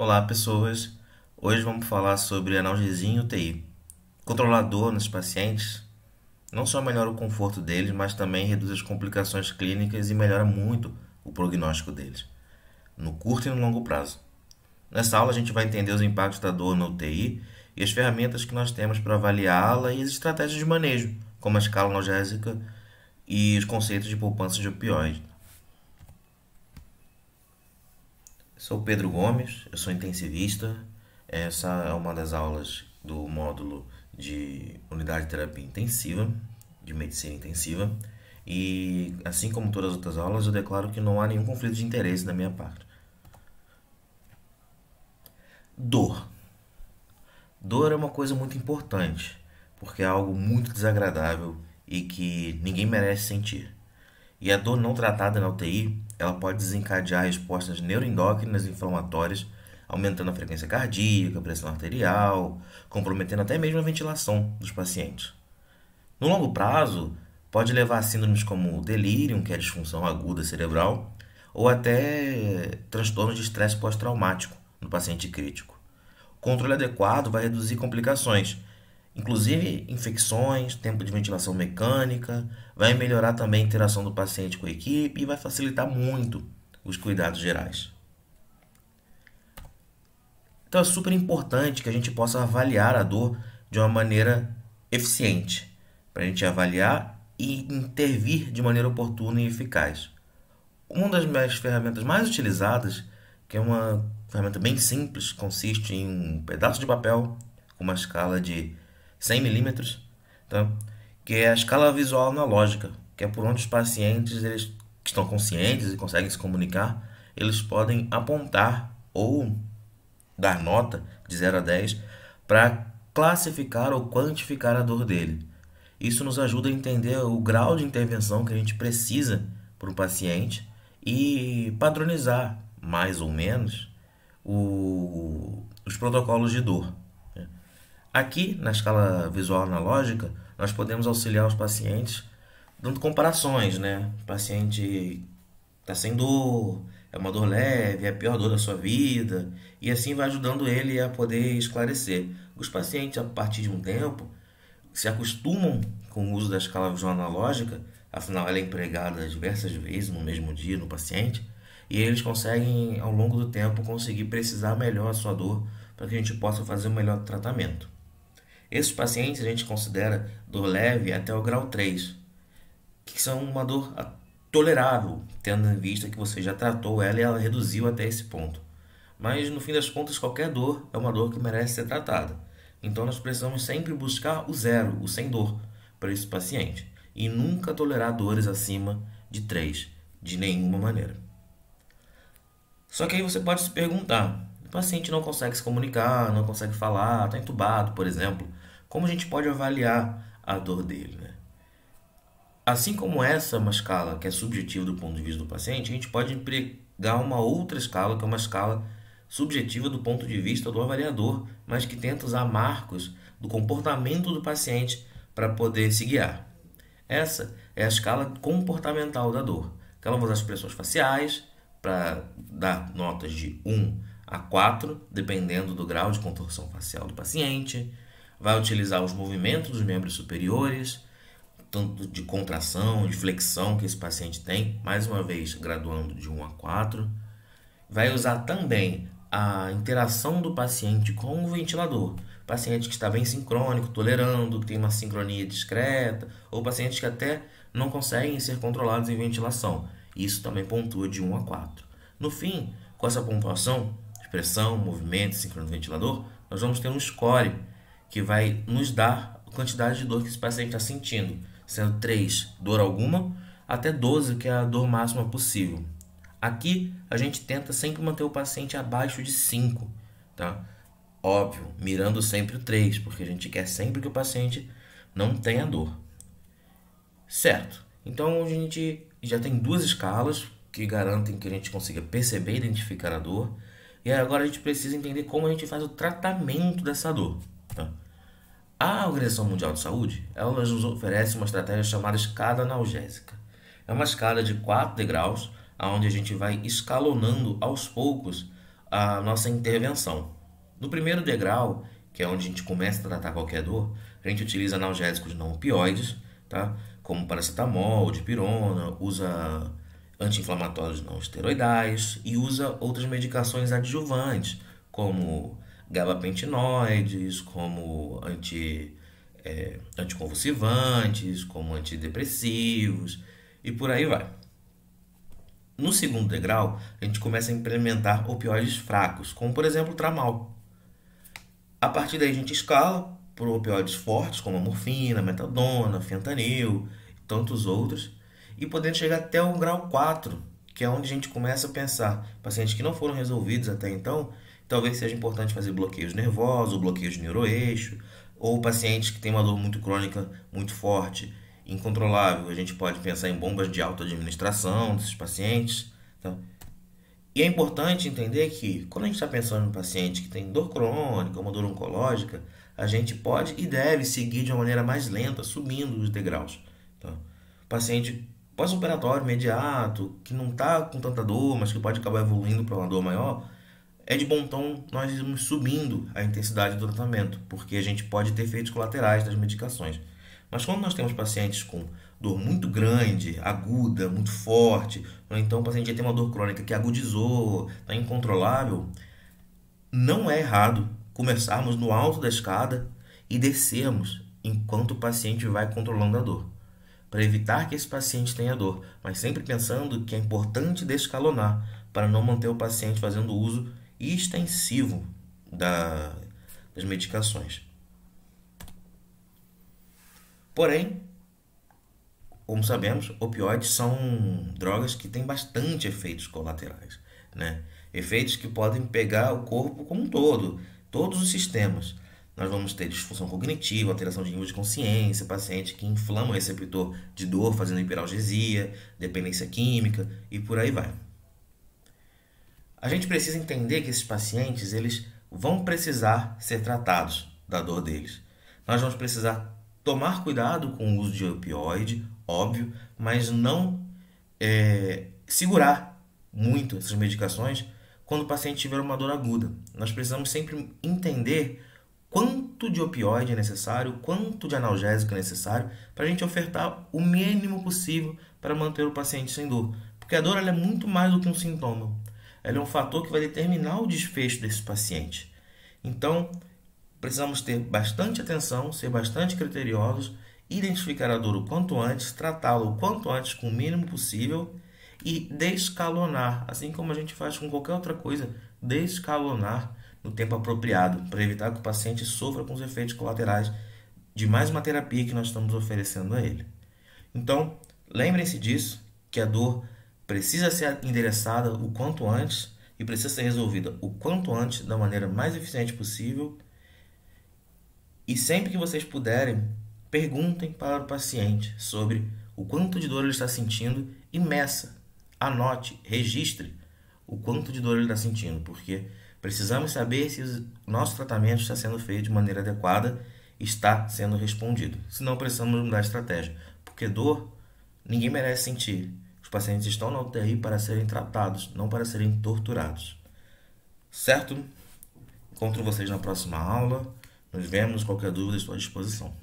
Olá, pessoas. Hoje vamos falar sobre analgesia em UTI. Controlador nos pacientes não só melhora o conforto deles, mas também reduz as complicações clínicas e melhora muito o prognóstico deles, no curto e no longo prazo. Nessa aula a gente vai entender os impactos da dor na UTI e as ferramentas que nós temos para avaliá-la e as estratégias de manejo, como a escala analgésica e os conceitos de poupança de opioides. Sou Pedro Gomes, eu sou intensivista. Essa é uma das aulas do módulo de unidade de terapia intensiva, de medicina intensiva. E assim como todas as outras aulas, eu declaro que não há nenhum conflito de interesse da minha parte. Dor. Dor é uma coisa muito importante, porque é algo muito desagradável e que ninguém merece sentir. E a dor não tratada na UTI, ela pode desencadear respostas neuroendócrinas inflamatórias, aumentando a frequência cardíaca, a pressão arterial, comprometendo até mesmo a ventilação dos pacientes. No longo prazo, pode levar a síndromes como delírio, que é a disfunção aguda cerebral, ou até transtornos de estresse pós-traumático no paciente crítico. O controle adequado vai reduzir complicações, inclusive infecções, tempo de ventilação mecânica, vai melhorar também a interação do paciente com a equipe e vai facilitar muito os cuidados gerais. Então é super importante que a gente possa avaliar a dor de uma maneira eficiente, para a gente avaliar e intervir de maneira oportuna e eficaz. Uma das minhas ferramentas mais utilizadas, que é uma ferramenta bem simples, consiste em um pedaço de papel com uma escala de 100 milímetros, tá? Que é a escala visual analógica, que é por onde os pacientes que estão conscientes e conseguem se comunicar, eles podem apontar ou dar nota de 0 a 10 para classificar ou quantificar a dor dele. Isso nos ajuda a entender o grau de intervenção que a gente precisa para o paciente e padronizar, mais ou menos, os protocolos de dor. Aqui, na escala visual analógica, nós podemos auxiliar os pacientes dando comparações, né? O paciente está sem dor, é uma dor leve, é a pior dor da sua vida, e assim vai ajudando ele a poder esclarecer. Os pacientes, a partir de um tempo, se acostumam com o uso da escala visual analógica, afinal ela é empregada diversas vezes no mesmo dia no paciente, e eles conseguem, ao longo do tempo, conseguir precisar melhor a sua dor para que a gente possa fazer o melhor tratamento. Esses pacientes a gente considera dor leve até o grau 3, que são uma dor tolerável, tendo em vista que você já tratou ela e ela reduziu até esse ponto. Mas no fim das contas, qualquer dor é uma dor que merece ser tratada. Então nós precisamos sempre buscar o zero, o sem dor, para esse paciente. E nunca tolerar dores acima de 3, de nenhuma maneira. Só que aí você pode se perguntar, o paciente não consegue se comunicar, não consegue falar, está entubado, por exemplo. Como a gente pode avaliar a dor dele, né? Assim como essa é uma escala que é subjetiva do ponto de vista do paciente, a gente pode empregar uma outra escala, que é uma escala subjetiva do ponto de vista do avaliador, mas que tenta usar marcos do comportamento do paciente para poder se guiar. Essa é a escala comportamental da dor, que ela usa as expressões faciais para dar notas de 1 a 4, dependendo do grau de contorção facial do paciente, vai utilizar os movimentos dos membros superiores, tanto de contração, de flexão que esse paciente tem, mais uma vez graduando de 1 a 4. Vai usar também a interação do paciente com o ventilador. Paciente que está bem sincrônico, tolerando, que tem uma sincronia discreta, ou pacientes que até não conseguem ser controlados em ventilação. Isso também pontua de 1 a 4. No fim, com essa pontuação, expressão, movimento, sincronia do ventilador, nós vamos ter um score que vai nos dar a quantidade de dor que esse paciente está sentindo, sendo 3, dor alguma, até 12, que é a dor máxima possível. Aqui, a gente tenta sempre manter o paciente abaixo de 5, tá? Óbvio, mirando sempre o 3, porque a gente quer sempre que o paciente não tenha dor. Certo. Então, a gente já tem duas escalas que garantem que a gente consiga perceber e identificar a dor. E agora a gente precisa entender como a gente faz o tratamento dessa dor, tá? A Organização Mundial de Saúde, ela nos oferece uma estratégia chamada escala analgésica. É uma escala de 4 degraus, onde a gente vai escalonando aos poucos a nossa intervenção. No primeiro degrau, que é onde a gente começa a tratar qualquer dor, a gente utiliza analgésicos não opioides, tá? Como paracetamol, dipirona, usa anti-inflamatórios não esteroidais e usa outras medicações adjuvantes, como gabapentinoides, como anticonvulsivantes, como antidepressivos e por aí vai. No segundo degrau, a gente começa a implementar opioides fracos, como por exemplo o tramal. A partir daí a gente escala por opioides fortes, como a morfina, metadona, fentanil e tantos outros, e podendo chegar até o grau 4, que é onde a gente começa a pensar pacientes que não foram resolvidos até então, talvez seja importante fazer bloqueios nervosos, ou bloqueios de neuroeixo, ou pacientes que têm uma dor muito crônica, muito forte, incontrolável. A gente pode pensar em bombas de autoadministração desses pacientes. Tá? E é importante entender que, quando a gente está pensando em um paciente que tem dor crônica, uma dor oncológica, a gente pode e deve seguir de uma maneira mais lenta, subindo os degraus. Tá? Paciente pós-operatório imediato, que não está com tanta dor, mas que pode acabar evoluindo para uma dor maior, é de bom tom nós irmos subindo a intensidade do tratamento, porque a gente pode ter efeitos colaterais das medicações. Mas quando nós temos pacientes com dor muito grande, aguda, muito forte, ou então o paciente já tem uma dor crônica que agudizou, está incontrolável, não é errado começarmos no alto da escada e descermos enquanto o paciente vai controlando a dor, para evitar que esse paciente tenha dor, mas sempre pensando que é importante descalonar para não manter o paciente fazendo uso extensivo das medicações. Porém, como sabemos, opioides são drogas que têm bastante efeitos colaterais, né? Efeitos que podem pegar o corpo como um todo, todos os sistemas. Nós vamos ter disfunção cognitiva, alteração de nível de consciência, paciente que inflama o receptor de dor fazendo hiperalgesia, dependência química e por aí vai. A gente precisa entender que esses pacientes eles vão precisar ser tratados da dor deles. Nós vamos precisar tomar cuidado com o uso de opioide, óbvio, mas não segurar muito essas medicações quando o paciente tiver uma dor aguda. Nós precisamos sempre entender quanto de opioide é necessário, quanto de analgésico é necessário, para a gente ofertar o mínimo possível para manter o paciente sem dor. Porque a dor ela é muito mais do que um sintoma. Ela é um fator que vai determinar o desfecho desse paciente. Então, precisamos ter bastante atenção, ser bastante criteriosos, identificar a dor o quanto antes, tratá-la o quanto antes com o mínimo possível e descalonar, assim como a gente faz com qualquer outra coisa, descalonar no tempo apropriado, para evitar que o paciente sofra com os efeitos colaterais de mais uma terapia que nós estamos oferecendo a ele. Então, lembrem-se disso, que a dor precisa ser endereçada o quanto antes e precisa ser resolvida o quanto antes, da maneira mais eficiente possível. E sempre que vocês puderem, perguntem para o paciente sobre o quanto de dor ele está sentindo e meça, anote, registre o quanto de dor ele está sentindo, porque precisamos saber se o nosso tratamento está sendo feito de maneira adequada e está sendo respondido. Senão precisamos mudar a estratégia, porque dor ninguém merece sentir. Os pacientes estão na UTI para serem tratados, não para serem torturados. Certo? Encontro vocês na próxima aula. Nos vemos. Qualquer dúvida, estou à disposição.